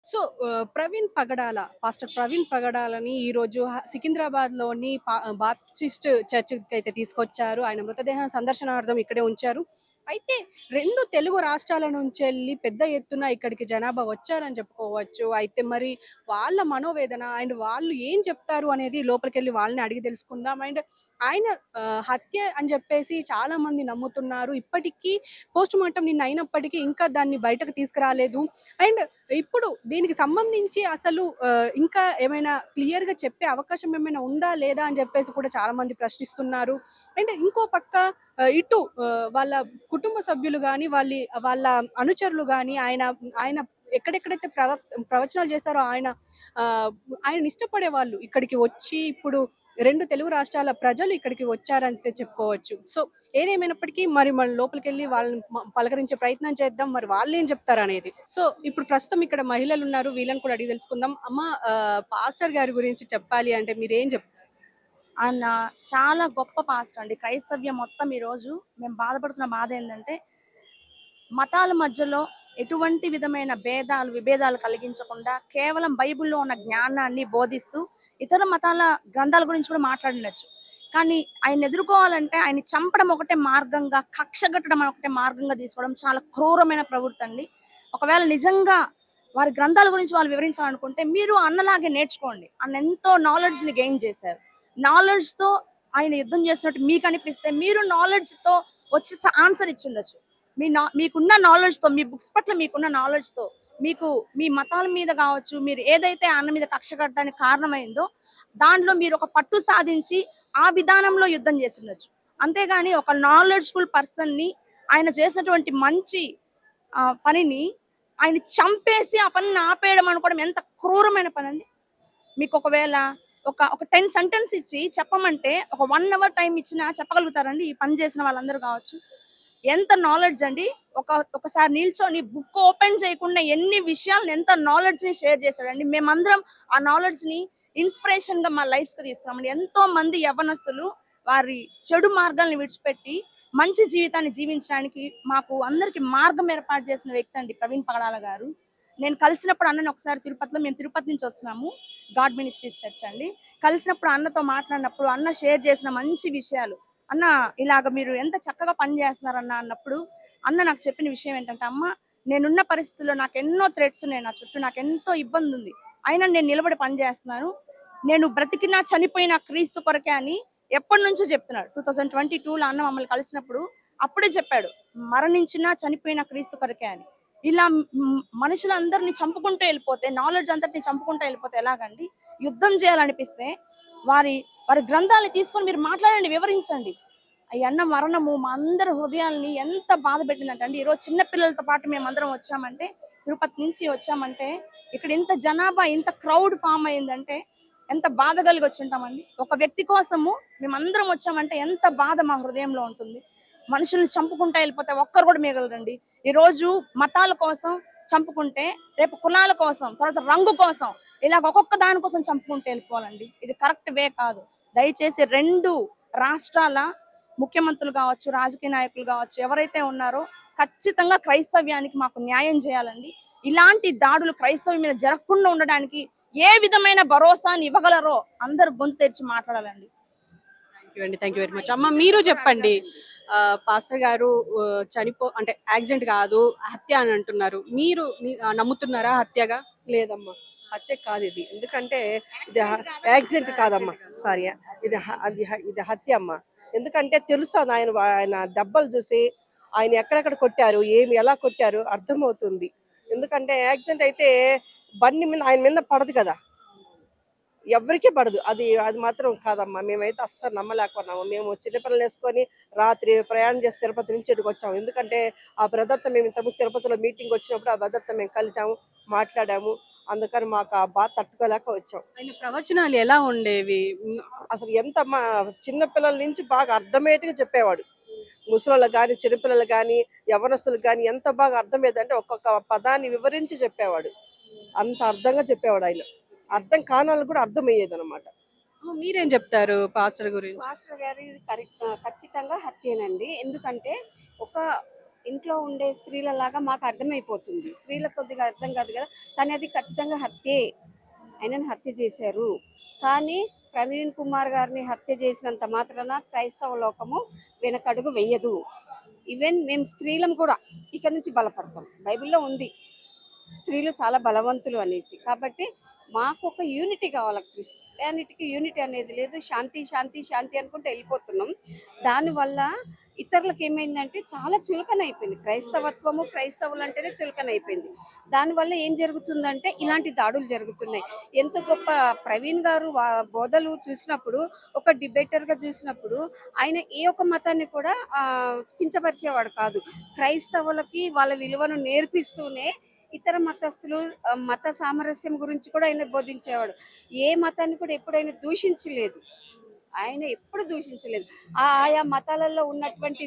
So, Praveen పగడాల, pastor Praveen పగడాలని ఈరోజు సికింద్రాబాద్‌లోని Baptist చర్చ్‌కైతే తీసుకొచ్చారు. ఆయన మృతదేహం సందర్శనార్థం ఇక్కడే ఉంచారు. అయితే 2 తెలుగు రాష్ట్రాల నుంచెల్లి పెద్ద ఎత్తున ఇక్కడికి జనాభా వచ్చారని చెప్పుకోవచ్చు. అయితే మరి వాళ్ళ మనోవేదన అండ్ వాళ్ళు ఏం చెప్తారు అనేది లోపలికెళ్ళి వాళ్ళని అడిగి తెలుసుకుందాం. అండ్ ఆయన హత్య అని చెప్పేసి చాలామంది నమ్ముతున్నారు. ఇప్పటికీ పోస్ట్‌మార్టం నిన్న అయినప్పటికీ ఇంకా దాన్ని బయటకు తీసుకురాలేదు. అండ్ ఇప్పుడు దీనికి సంబంధించి అసలు ఇంకా ఏమైనా క్లియర్‌గా చెప్పే అవకాశం ఏమైనా ఉందా? లేదా? అని జెప్పేసి కూడా చాలామంది ప్రశ్నిస్తున్నారు. అండ్ ఇంకో పక్క ఇటు వాళ్ళ కుటుంబ సభ్యులు గాని, వాళ్ళ అనుచరులు గాని ఆయన ఎక్కడెక్కడైతే ప్రవచనాలు చేశారో ఆహ్, ఆయనని ఇష్టపడేవాళ్ళు ఇక్కడికి వచ్చి ఇప్పుడు 2 తెలుగు రాష్ట్రాల ప్రజలు ఇక్కడికి వచ్చారంతే చెప్పుకోవచ్చు. సో, ఏదేమైనప్పటికీ మరి మనం లోపలికెళ్ళి వాళ్ళని పలకరించే ప్రయత్నం చేద్దాం. మరి వాళ్ళేం చెప్తారనేది. సో, ఇప్పుడు ప్రస్తుతం ఇక్కడ మహిళలున్నారు. వీళ్ళని కూడా అడిగి తెలుసుకుందాం. అమ్మ, పాస్టర్ గారి గురించి చెప్పాలి అంటే మీరేం చెప్తారు? ఆయన చాలా గొప్ప పాస్టర్ అండి. క్రైస్తవ్యం మొత్తం ఈరోజు మేము బాధపడుతున్న బాధ ఏందంటే, మతాల మధ్యలో ఎటువంటి విధమైన విభేదాలు కలిగించకుండా కేవలం బైబిల్‌లో ఉన్న జ్ఞానాన్ని బోధిస్తూ, ఇతర మతాల గ్రంథాల గురించి కూడా మాట్లాడుండొచ్చు. కానీ ఆయన్ని ఎదుర్కోవాలంటే ఆయన్ని చంపడం ఒకటే మార్గంగా, కక్ష కట్టడం ఒకటే మార్గంగా తీసుకోవడం చాలా క్రూరమైన ప్రవృత్తి అండి. ఒకవేళ నిజంగా వారి గ్రంథాల గురించి వాళ్ళు వివరించాలనుకుంటే, మీరు అన్నలాగే నేర్చుకోండి. అన్న ఎంతో నాలెడ్జ్‌ని గెయిన్ చేశారు. నాలెడ్జ్‌తో ఆయన యుద్ధం చేస్తున్నట్టు మీకనిపిస్తే, మీరు నాలెడ్జ్‌తో వచ్చి ఆన్సర్ ఇచ్చుండొచ్చు. మీకున్న నాలెడ్జ్‌తో, మీ బుక్స్ పట్ల మీకున్న నాలెడ్జ్‌తో, మీకు మీ మతాల మీద కావచ్చు, మీరు ఏదైతే అన్న మీద కక్ష కట్టడానికి కారణమైందో, దాంట్లో మీరు ఒక పట్టు సాధించి, ఆ విధానంలో యుద్ధం చేసుండొచ్చు. అంతేగాని ఒక నాలెడ్జ్‌ఫుల్ పర్సన్‌ని ఆయన చేసినటువంటి మంచి పనిని ఆయన్ని చంపేసి ఆ పనిని ఆపేయడం అనుకోవడం ఎంత క్రూరమైన పనండి. మీకు ఒకవేళ ఒక 10 సెంటెన్స్ ఇచ్చి చెప్పమంటే ఒక 1 అవర్ టైమ్ ఇచ్చినా చెప్పగలుగుతారండి? ఈ పని చేసిన వాళ్ళందరూ కావచ్చు. ఎంత నాలెడ్జ్ అండి. ఒకసారి నిల్చొని బుక్ ఓపెన్ చేయకుండా ఎన్ని విషయాలను ఎంత నాలెడ్జ్‌ని షేర్ చేశాడండి. మేమందరం ఆ నాలెడ్జ్‌ని ఇన్‌స్పిరేషన్‌గా మా లైఫ్స్‌కి తీసుకున్నామండి. ఎంతో మంది యవ్వనస్తులు వారి చెడు మార్గాల్ని విడిచిపెట్టి మంచి జీవితాన్ని జీవించడానికి మాకు అందరికి మార్గం ఏర్పాటు చేసిన వ్యక్తి అండి ప్రవీణ్ పగడాల గారు. నేను కలిసినప్పుడు అన్నని ఒకసారి తిరుపతిలో, మేము తిరుపతి నుంచి వస్తున్నాము. గాడ్ మినిస్ట్రీస్ చర్చ్ అండి. కలిసినప్పుడు అన్నతో మాట్లాడినప్పుడు అన్న షేర్ చేసిన మంచి విషయాలు, అన్న ఇలాగ మీరు ఎంత చక్కగా పని చేస్తున్నారన్న అన్నప్పుడు అన్న నాకు చెప్పిన విషయం ఏంటంటే, అమ్మ నేనున్న పరిస్థితుల్లో నాకు ఎన్నో థ్రెట్స్ ఉన్నాయి నా చుట్టూ, నాకు ఎంతో ఇబ్బంది ఉంది, అయినా నేను నిలబడి పని చేస్తున్నాను, నేను బ్రతికినా చనిపోయినా క్రీస్తు కొరకే అని ఎప్పటి నుంచో చెప్తున్నాడు. 2022లో అన్న మమ్మల్ని కలిసినప్పుడు అప్పుడే చెప్పాడు, మరణించినా చనిపోయినా క్రీస్తు కొరకే అని. ఇలా మనుషులందరినీ చంపుకుంటూ వెళ్ళిపోతే, నాలెడ్జ్ అంతటిని చంపుకుంటూ వెళ్ళిపోతే ఎలాగండి? యుద్ధం చేయాలనిపిస్తే వారి వారి గ్రంథాలని తీసుకొని మీరు మాట్లాడండి, వివరించండి. ఈ అన్న మరణము మా అందరి హృదయాల్ని ఎంత బాధ పెట్టిందంటే అండి, ఈరోజు చిన్న పిల్లలతో పాటు మేమందరం వచ్చామంటే, తిరుపతి నుంచి వచ్చామంటే, ఇక్కడ ఇంత జనాభా ఇంత క్రౌడ్ ఫామ్ అయిందంటే ఎంత బాధ కలిగి వచ్చి ఉంటామండి. ఒక వ్యక్తి కోసము మేమందరం వచ్చామంటే ఎంత బాధ మా హృదయంలో ఉంటుంది. మనుషుల్ని చంపుకుంటా వెళ్ళిపోతే ఒక్కరు కూడా మిగలరండి. ఈరోజు మతాల కోసం చంపుకుంటే, రేపు కులాల కోసం, తర్వాత రంగు కోసం, ఇలాగ ఒక్కొక్క దాని కోసం చంపుకుంటూ వెళ్ళిపోవాలండి. ఇది కరెక్ట్ వే కాదు. దయచేసి 2 రాష్ట్రాల ముఖ్యమంత్రులు కావచ్చు, రాజకీయ నాయకులు కావచ్చు, ఎవరైతే ఉన్నారో ఖచ్చితంగా క్రైస్తవ్యానికి మాకు న్యాయం చేయాలండి. ఇలాంటి దాడులు క్రైస్తవం మీద జరగకుండా ఉండడానికి ఏ విధమైన భరోసాని ఇవ్వగలరో అందరూ గొంతు తెరిచి మాట్లాడాలండి. థాంక్ యూ అండి. Thank you very much. అమ్మ, మీరు చెప్పండి. పాస్టర్ గారు అంటే యాక్సిడెంట్ కాదు, హత్య అని అంటున్నారు. మీరు నమ్ముతున్నారా హత్యగా? లేదమ్మా. హత్య కాదిది. ఎందుకంటే ఇది యాక్సిడెంట్ కాదమ్మా. సారీ. ఇది హత్య అమ్మా. ఎందుకంటే తెలుసు అది ఆయన దెబ్బలు చూసి ఆయన ఎక్కడెక్కడ కొట్టారు, ఎలా కొట్టారు అర్థమవుతుంది. ఎందుకంటే యాక్సిడెంట్ అయితే బండి మీద ఆయన మీద పడదు కదా! ఎవ్వరికీ పడదు. అది మాత్రం కాదమ్మా. మేమైతే అస్సలు నమ్మలేకపోతున్నాము. మేము చిన్న పిల్లల్నేసుకొని రాత్రి ప్రయాణం చేసి తిరుపతి నుంచి ఇక్కడికొచ్చాము. ఎందుకంటే ఆ బ్రదర్‌తో మేము ఇంతకుముందు తిరుపతిలో మీటింగొచ్చినప్పుడు ఆ బ్రదర్‌తో మేము కలిసాము, మాట్లాడాము. అందుకని మాకు ఆ బాధ తట్టుకోలేక వచ్చాం. ఆయన ప్రవచనాలు ఎలా ఉండేవి? అసలు చిన్న పిల్లల నుంచి బాగా అర్థమయ్యేట్టుగా చెప్పేవాడు. ముసలోళ్ళకి గాని, చిన్నపిల్లలకు గాని, యవ్వనస్తులకు గాని ఎంత బాగా అర్థమయ్యేదంటే ఒక్కొక్క పదాన్ని వివరించి చెప్పేవాడు. అంత అర్థంగా చెప్పేవాడాయన. అర్థం కానోళ్ళకి కూడా అర్థమయ్యేదనమాట. మీరేం చెప్తారు పాస్టర్ గురించి? మాస్టర్ గారి ఖచ్చితంగా హత్యేనండి. ఎందుకంటే ఒక ఇంట్లో ఉండే స్త్రీలలాగా మాకు అర్థమైపోతుంది. స్త్రీలకు కొద్దిగా అర్థం కాదు కదా! కానీ అది ఖచ్చితంగా హత్యే. ఆయనను హత్య చేశారు. కానీ ప్రవీణ్ కుమార్ గారిని హత్య చేసినంత మాత్రాన క్రైస్తవ లోకము వెనకడుగు వెయ్యదు. ఈవెన్ మేము స్త్రీలం కూడా ఇక నుంచి బలపడతాం. బైబిల్‌లో ఉంది. స్త్రీలు చాలా బలవంతులు అనేసి. కాబట్టి మాకు ఒక యూనిటీ కావాలి. క్రిస్టియానిటీకి యూనిటీ అనేది లేదు. శాంతి, శాంతి, శాంతి అనుకుంటూ వెళ్ళిపోతున్నాం. దానివల్ల ఇతరులకు ఏమైందంటే చాలా చులకన అయిపోయింది. క్రైస్తవత్వము, క్రైస్తవులు అంటేనే చులకన అయిపోయింది. దానివల్ల ఏం జరుగుతుందంటే ఇలాంటి దాడులు జరుగుతున్నాయి. ఎంత గొప్ప ప్రవీణ్ గారు బోధలు చూసినప్పుడు, ఒక డిబేటర్‌గా చూసినప్పుడు ఆయన ఏ ఒక్క మతాన్ని కూడా కించపరిచేవాడు కాదు. క్రైస్తవులకి వాళ్ళ విలువను నేర్పిస్తూనే ఇతర మతస్థులు మత సామరస్యం గురించి కూడా ఆయన బోధించేవాడు. ఏ మతాన్ని కూడా ఎప్పుడైనా దూషించలేదు. ఆయన ఎప్పుడు దూషించలేదు. ఆయా మతాలలో ఉన్నటువంటి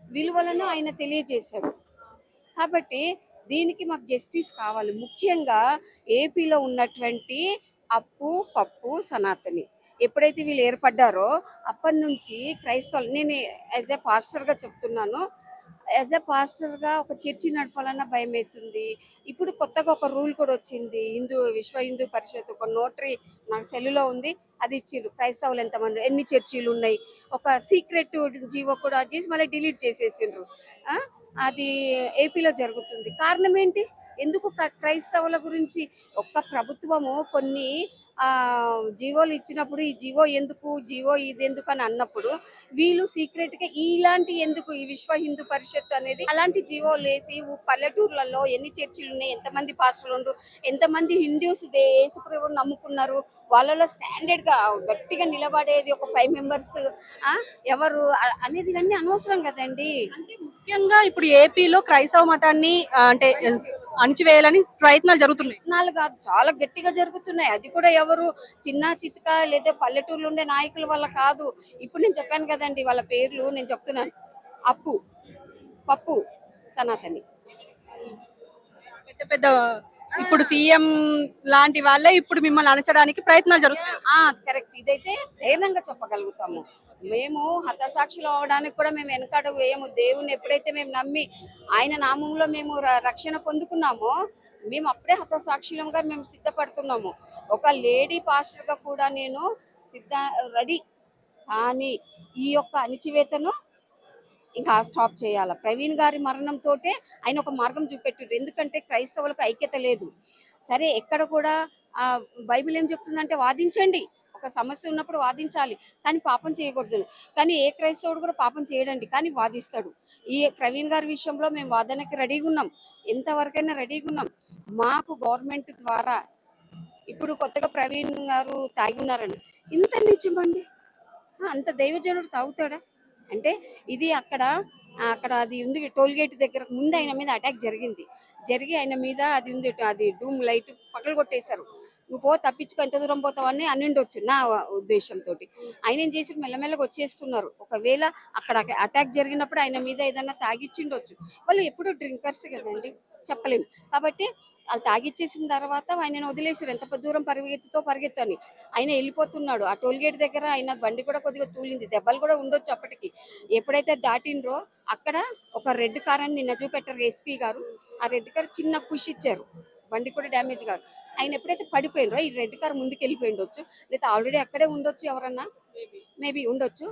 విలువలను ఆయన తెలియజేశాడు. కాబట్టి దీనికి మాకు జస్టిస్ కావాలి. ముఖ్యంగా ఏపీలో ఉన్నటువంటి అప్పు, పప్పు, సనాతని ఎప్పుడైతే వీళ్ళు ఏర్పడ్డారో అప్పటి నుంచి క్రైస్తవులు, నేను యాజ్ ఏ పాస్టర్గా చెప్తున్నాను, యాజ్ ఏ పాస్టర్గా ఒక చర్చి నడపాలన్నా భయం అవుతుంది. ఇప్పుడు కొత్తగా ఒక రూల్ కూడా వచ్చింది. విశ్వ హిందూ పరిషత్ ఒక నోటరీ నాకు సెల్లులో ఉంది, అది ఇచ్చిర్రు. క్రైస్తవులు ఎంతమంది, ఎన్ని చర్చిలు ఉన్నాయి, ఒక సీక్రెట్ జీవో కూడా చేసి మళ్ళీ డిలీట్ చేసేసిండ్రు. అది ఏపీలో జరుగుతుంది. కారణం ఏంటి? ఎందుకు క్రైస్తవుల గురించి ఒక్క ప్రభుత్వము కొన్ని జీవోలు ఇచ్చినప్పుడు ఈ జీవో ఎందుకు, జీవో ఇది ఎందుకు అని అన్నప్పుడు వీళ్ళు సీక్రెట్గా ఇలాంటి ఎందుకు, ఈ విశ్వ హిందూ పరిషత్ అనేది అలాంటి జీవోలు వేసి పల్లెటూర్లలో ఎన్ని చర్చిలు ఉన్నాయి, ఎంతమంది పాస్టర్లు ఉన్నారు, ఎంతమంది హిందూస్ యేసుప్రభువుని నమ్ముకున్నారు, వాళ్ళలో స్టాండర్డ్గా గట్టిగా నిలబడేది ఒక 5 మెంబర్స్ ఎవరు అనేది ఇవన్నీ అనవసరం కదండి. అంటే ముఖ్యంగా ఇప్పుడు ఏపీలో క్రైస్తవ మతాన్ని అంటే అణిచివేయాలని ప్రయత్నాలు జరుగుతున్నాయి. ప్రయత్నాలు కాదు, చాలా గట్టిగా జరుగుతున్నాయి. అది కూడా ఎవరు, చిన్న చితక లేదా పల్లెటూరులో ఉండే నాయకుల వల్ల కాదు. ఇప్పుడు నేను చెప్పాను కదండి వాళ్ళ పేర్లు, నేను చెప్తున్నాను. అప్పు, పప్పు, సనాతని. పెద్ద పెద్ద ఇప్పుడు సీఎం లాంటి వాళ్ళే ఇప్పుడు మిమ్మల్ని అణచడానికి ప్రయత్నాలు జరుగుతున్నాయి. కరెక్ట్. ఇదైతే ధైర్యంగా చెప్పగలుగుతాము. మేము హతసాక్షులు అవడానికి కూడా మేము వెనకడుగు వేయము. దేవుణ్ణి ఎప్పుడైతే మేము నమ్మి ఆయన నామంలో మేము రక్షణ పొందుకున్నామో మేము అప్పుడే హతసాక్షులంగా మేము సిద్ధపడుతున్నాము. ఒక లేడీ పాస్టర్గా కూడా నేను రెడీ. కానీ ఈ యొక్క అణిచివేతను ఇంకా స్టాప్ చేయాలి. ప్రవీణ్ గారి మరణంతో ఆయన ఒక మార్గం చూపెట్టారు. ఎందుకంటే క్రైస్తవులకు ఐక్యత లేదు. సరే, ఎక్కడ కూడా బైబిల్ ఏం చెప్తుందంటే వాదించండి, ఒక సమస్య ఉన్నప్పుడు వాదించాలి, కానీ పాపం చేయకూడదు. కానీ ఏ క్రైస్తవుడు కూడా పాపం చేయడండి, కానీ వాదిస్తాడు. ఈ ప్రవీణ్ గారి విషయంలో మేము వాదనకి రెడీగా ఉన్నాం, ఎంతవరకైనా రెడీగా ఉన్నాం. మాకు గవర్నమెంట్ ద్వారా ఇప్పుడు కొత్తగా ప్రవీణ్ గారు తాగి ఉన్నారండి, ఇంత నిజమండి, అంత దైవజనుడు తాగుతాడా అంటే? ఇది అక్కడ అది ఉంది, టోల్ గేట్ దగ్గర ముందు ఆయన మీద అటాక్ జరిగి ఆయన మీద అది ఉంది, అది డూమ్ లైట్ పగలు కొట్టేశారు. నువ్వు తప్పించుకో, ఎంత దూరం పోతావని అన్నిండొచ్చు నా ఉద్దేశంతో. ఆయన ఏం చేసి మెల్లమెల్లగా వచ్చేస్తున్నారు. ఒకవేళ అక్కడ అటాక్ జరిగినప్పుడు ఆయన మీద ఏదన్నా తాగిచ్చిండొచ్చు. వాళ్ళు ఎప్పుడు డ్రింకర్స్ కదండి, చెప్పలేము. కాబట్టి వాళ్ళు తాగిచ్చేసిన తర్వాత ఆయనను వదిలేసారు. ఎంత దూరం పరిగెత్తని ఆయన వెళ్ళిపోతున్నాడు. ఆ టోల్ గేట్ దగ్గర ఆయన బండి కూడా కొద్దిగా తూలింది, దెబ్బలు కూడా ఉండొచ్చు అప్పటికి. ఎప్పుడైతే దాటిండ్రో అక్కడ ఒక రెడ్ కార్ అని నిన్న చూపెట్టారు ఎస్పీ గారు, ఆ రెడ్ కార్ చిన్న పుష్ ఇచ్చారు, బండి కూడా డ్యామేజ్ కాదు. ఆయన ఎప్పుడైతే పడిపోయినరో ఈ రెడ్ కార్ ముందుకు వెళ్ళిపోయిండొచ్చు, లేదా ఆల్రెడీ అక్కడే ఉండొచ్చు, ఎవరన్నా మేబీ ఉండొచ్చు.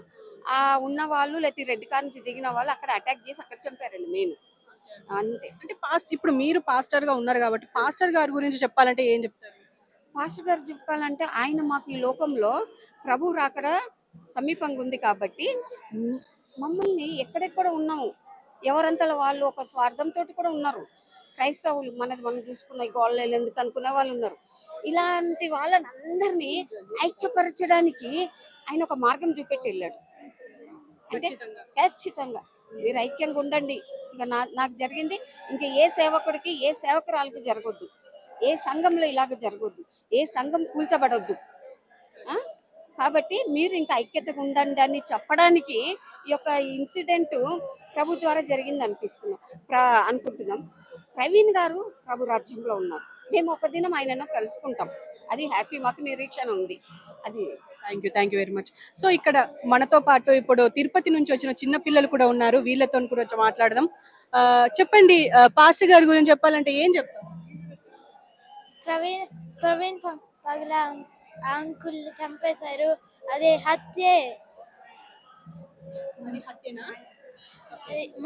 ఉన్న వాళ్ళు లేకపోతే రెడ్ కార్ నుంచి దిగిన వాళ్ళు అక్కడ అటాక్ చేసి అక్కడ చంపారండి మెయిన్. అంతే. అంటే ఇప్పుడు మీరు పాస్టర్ గా ఉన్నారు కాబట్టి పాస్టర్ గారి గురించి చెప్పాలంటే ఏం చెప్తారు? పాస్టర్ గారు చెప్పాలంటే ఆయన మాకు ఈ లోకంలో ప్రభు రాకడ సమీపంగా ఉంది కాబట్టి మమ్మల్ని ఎక్కడెక్కడ ఉన్నాము, ఎవరంతలో వాళ్ళు ఒక స్వార్థంతో కూడా ఉన్నారు. క్రైస్తవులు మనది మనం చూసుకున్న గోళ్ళు ఎందుకు అనుకునే వాళ్ళు ఉన్నారు. ఇలాంటి వాళ్ళని అందరినీ ఐక్యపరచడానికి ఆయన ఒక మార్గం చూపెట్టి వెళ్ళాడు. అంటే ఖచ్చితంగా మీరు ఐక్యంగా ఉండండి. ఇంకా నాకు జరిగింది ఇంకా ఏ సేవకుడికి, ఏ సేవకురాలకి జరగొద్దు, ఏ సంఘంలో ఇలాగ జరగొద్దు, ఏ సంఘం కూల్చబడొద్దు. కాబట్టి మీరు ఇంకా ఐక్యతగా ఉండండి అని చెప్పడానికి ఈ యొక్క ఇన్సిడెంట్ ప్రభు ద్వారా జరిగింది అనుకుంటున్నాం. ప్రవీణ్ గారు ప్రభు రాజ్యంలో ఉన్నారు. మేము ఒక దినం ఆయనను కలుసుకుంటాం, అది హ్యాపీ, మాకు నిరీక్షణ ఉంది. అది thank you very much. So ఇక్కడ మనతో పాటు ఇప్పుడు తిరుపతి నుంచి వచ్చిన చిన్న పిల్లలు కూడా ఉన్నారు. వీళ్ళతో కూడా వచ్చి మాట్లాడదాం. చెప్పండి, పాస్టర్ గారి గురించి చెప్పాలంటే ఏం చెప్తారు? ప్రవీణ్ ప్రవీణ్ పగల అంకుల్ చంపేశారు. అదే హత్యే. అది హత్యనా?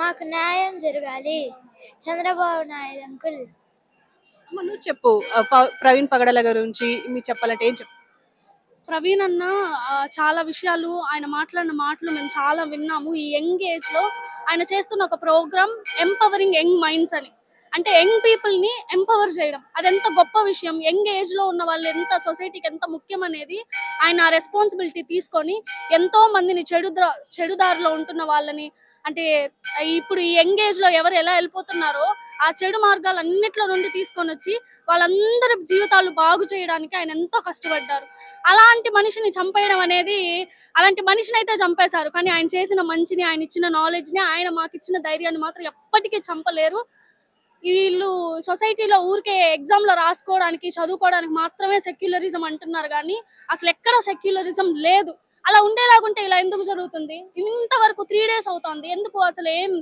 మాకు న్యాయం జరగాలి. చంద్రబాబు నాయుడు అంకుల్. అమ్మ నువ్వు చెప్పు, ప్రవీణ్ పగడాల గురించి మీరు చెప్పాలంటే ఏం చెప్పు? ప్రవీణ్ అన్న చాలా విషయాలు ఆయన మాట్లాడిన మాటలు మేము చాలా విన్నాము. ఈ యంగ్ ఏజ్ లో ఆయన చేస్తున్న ఒక ప్రోగ్రామ్ ఎంపవరింగ్ యంగ్ మైండ్స్ అని, అంటే యంగ్ పీపుల్ ని ఎంపవర్ చేయడం, అది ఎంత గొప్ప విషయం. యంగ్ ఏజ్ లో ఉన్న వాళ్ళు ఎంత సొసైటీకి ఎంత ముఖ్యం అనేది ఆయన రెస్పాన్సిబిలిటీ తీసుకొని ఎంతో మందిని చెడుదారిలో ఉంటున్న వాళ్ళని, అంటే ఇప్పుడు ఈ యంగ్ ఏజ్ లో ఎవరు ఎలా వెళ్ళిపోతున్నారో ఆ చెడు మార్గాలు అన్నిట్లో నుండి తీసుకొని వచ్చి వాళ్ళందరి జీవితాలు బాగు చేయడానికి ఆయన ఎంతో కష్టపడ్డారు. అలాంటి మనిషిని చంపేయడం అనేది, అలాంటి మనిషిని అయితే చంపేశారు, కానీ ఆయన చేసిన మంచిని, ఆయన ఇచ్చిన నాలెడ్జ్ ని, ఆయన మాకు ఇచ్చిన ధైర్యాన్ని మాత్రం ఎప్పటికీ చంపలేరు. వీళ్ళు సొసైటీలో ఊరికే ఎగ్జామ్ లో రాసుకోవడానికి చదువుకోవడానికి మాత్రమే సెక్యులరిజం అంటున్నారు, కానీ అసలు ఎక్కడ సెక్యులరిజం లేదు. అలా ఉండేలాగుంటే ఇలా ఎందుకు జరుగుతుంది? ఇంతవరకు 3 days అవుతుంది, ఎందుకు అసలు ఏం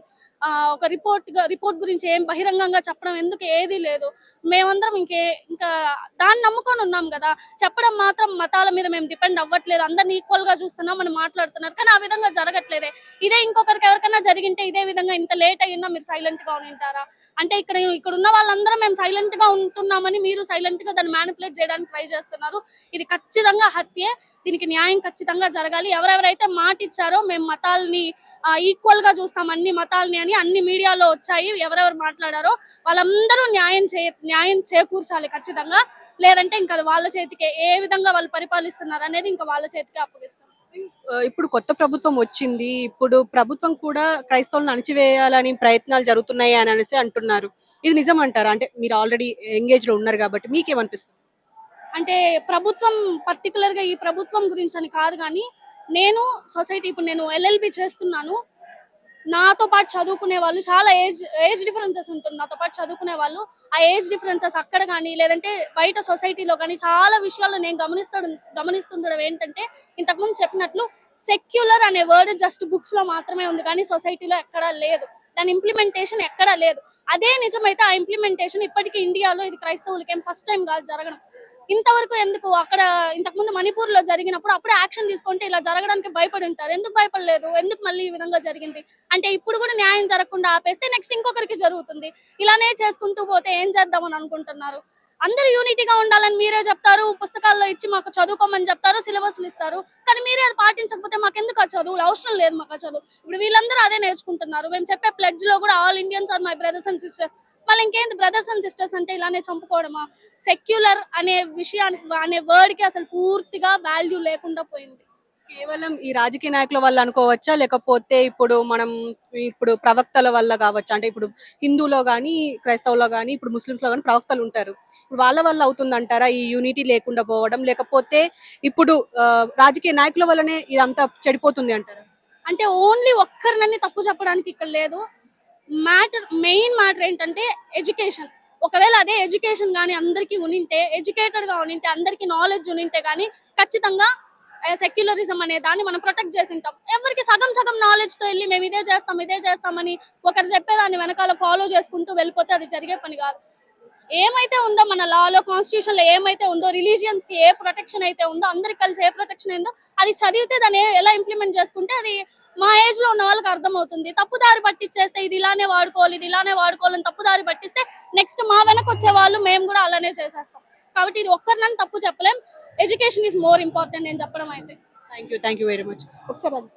ఒక రిపోర్ట్ గురించి ఏం బహిరంగంగా చెప్పడం ఎందుకు? ఏది లేదు. మేమందరం ఇంకా దాన్ని నమ్ముకొని ఉన్నాం కదా. చెప్పడం మాత్రం మతాల మీద మేము డిపెండ్ అవ్వట్లేదు, అందరిని ఈక్వల్ గా చూస్తున్నాం అని మాట్లాడుతున్నారు, కానీ ఆ విధంగా జరగట్లేదే. ఇదే ఇంకొకరికి ఎవరికైనా జరిగింటే ఇదే విధంగా ఇంత లేట్ అయ్యిందా మీరు సైలెంట్ గా ఉంటారా? అంటే ఇక్కడ ఉన్న వాళ్ళందరం మేము సైలెంట్ గా ఉంటున్నామని మీరు సైలెంట్ గా దాన్ని మ్యానిపులేట్ చేయడానికి ట్రై చేస్తున్నారు. ఇది ఖచ్చితంగా హత్యే. దీనికి న్యాయం ఖచ్చితంగా జరగాలి. ఎవరెవరైతే మాట ఇచ్చారో మేము మతాల్ని ఈక్వల్ గా చూస్తాం, అన్ని మతాలని అని అన్ని మీడియాలో వచ్చాయి, ఎవరెవరు మాట్లాడారో వాళ్ళందరూ న్యాయం చేకూర్చాలి ఖచ్చితంగా. లేదంటే ఇంకా అది వాళ్ళ చేతికే, ఏ విధంగా వాళ్ళు పరిపాలిస్తున్నారు అనేది ఇంకా వాళ్ళ చేతికే అప్పగిస్తారు. ఇప్పుడు కొత్త ప్రభుత్వం వచ్చింది, ఇప్పుడు ప్రభుత్వం కూడా క్రైస్తవులను అణచివేయాలని ప్రయత్నాలు జరుగుతున్నాయి అని అనేసి అంటున్నారు. ఇది నిజం అంటారా? అంటే మీరు ఆల్రెడీ ఎంగేజ్ లో ఉన్నారు కాబట్టి మీకేమనిపిస్తుంది? అంటే ప్రభుత్వం పర్టికులర్ గా ఈ ప్రభుత్వం గురించి అని కాదు, కానీ నేను సొసైటీ, ఇప్పుడు నేను LLB చేస్తున్నాను, నాతో పాటు చదువుకునే వాళ్ళు చాలా ఏజ్ డిఫరెన్సెస్ ఉంటుంది. నాతో పాటు చదువుకునే వాళ్ళు ఆ ఏజ్ డిఫరెన్సెస్ అక్కడ కానీ లేదంటే బయట సొసైటీలో కానీ చాలా విషయాలు నేను గమనిస్తుండడం ఏంటంటే, ఇంతకుముందు చెప్పినట్లు సెక్యులర్ అనే వర్డ్ జస్ట్ బుక్స్ లో మాత్రమే ఉంది, కానీ సొసైటీలో ఎక్కడా లేదు. దాని ఇంప్లిమెంటేషన్ ఎక్కడా లేదు. అదే నిజమైతే ఆ ఇంప్లిమెంటేషన్ ఇప్పటికీ ఇండియాలో, ఇది క్రైస్తవులకి ఏం ఫస్ట్ టైం కాదు జరగడం. ఇంతవరకు ఎందుకు? అక్కడ ఇంతకుముందు మణిపూర్ లో జరిగినప్పుడు అప్పుడే యాక్షన్ తీసుకుంటే ఇలా జరగడానికి భయపడి ఉంటారు, ఎందుకు భయపడలేదు? ఎందుకు మళ్ళీ ఈ విధంగా జరిగింది అంటే ఇప్పుడు కూడా న్యాయం జరగకుండా ఆపేస్తే నెక్స్ట్ ఇంకొకరికి జరుగుతుంది. ఇలానే చేసుకుంటూ పోతే ఏం చేద్దామని అనుకుంటున్నారు? అందరూ యూనిటీగా ఉండాలని మీరే చెప్తారు, పుస్తకాల్లో ఇచ్చి మాకు చదువుకోమని చెప్తారు, సిలబస్లు ఇస్తారు, కానీ మీరే అది పాటించకపోతే మాకు ఎందుకు ఆ చదువులు? అవసరం లేదు మాకు ఆ చదువు. ఇప్పుడు వీళ్ళందరూ అదే నేర్చుకుంటున్నారు. మేము చెప్పే ప్లెడ్జ్ లో కూడా all Indians are my brothers and sisters. మళ్ళీ ఇంకేంటి బ్రదర్స్ అండ్ సిస్టర్స్ అంటే ఇలానే చంపుకోవడమా? సెక్యులర్ అనే విషయానికి, అనే వర్డ్ కి అసలు పూర్తిగా వాల్యూ లేకుండా పోయింది. కేవలం ఈ రాజకీయ నాయకుల వల్ల అనుకోవచ్చా, లేకపోతే ఇప్పుడు ప్రవక్తల వల్ల కావచ్చా? అంటే ఇప్పుడు హిందూలో కానీ క్రైస్తవులో కానీ ఇప్పుడు ముస్లింస్లో కానీ ప్రవక్తలు ఉంటారు, ఇప్పుడు వాళ్ళ వల్ల అవుతుందంటారా ఈ యూనిటీ లేకుండా పోవడం, లేకపోతే ఇప్పుడు రాజకీయ నాయకుల వల్లనే ఇదంతా చెడిపోతుంది అంటారా? అంటే ఓన్లీ ఒక్కరినని తప్పు చెప్పడానికి ఇక్కడ లేదు. మెయిన్ మ్యాటర్ ఏంటంటే ఎడ్యుకేషన్. ఒకవేళ అదే ఎడ్యుకేషన్ కానీ అందరికీ ఉనింటే, ఎడ్యుకేటెడ్ గా ఉనింటే, అందరికీ నాలెడ్జ్ ఉనింటే కానీ ఖచ్చితంగా సెక్యులరిజం అనే దాన్ని మనం ప్రొటెక్ట్ చేసి ఉంటాం. ఎవరికి సగం నాలెడ్జ్ తో వెళ్ళి మేము ఇదే చేస్తామని ఒకరు చెప్పేదాన్ని వెనకాల ఫాలో చేసుకుంటూ వెళ్ళిపోతే అది జరిగే పని కాదు. ఏమైతే ఉందో మన లాలో, కాన్స్టిట్యూషన్ లో ఏమైతే ఉందో, రిలీజియన్స్ కి ఏ ప్రొటెక్షన్ అయితే ఉందో, అందరికి కలిసి ఏ ప్రొటెక్షన్ అయిందో అది చదివితే దాన్ని ఎలా ఇంప్లిమెంట్ చేసుకుంటే అది మా ఏజ్ లో ఉన్న వాళ్ళకి అర్థమవుతుంది. తప్పుదారి పట్టించేస్తే ఇది ఇలానే వాడుకోవాలని తప్పుదారి పట్టిస్తే నెక్స్ట్ మా వెనక వచ్చే వాళ్ళు మేము కూడా అలానే చేసేస్తాం. కాబట్టి ఇది ఒక్కరిని తప్పు చెప్పలేం. ఎడ్యుకేషన్ ఈజ్ మోర్ ఇంపార్టెంట్ నేను చెప్పడం అయితే. Thank you very much. ఒకసారి అది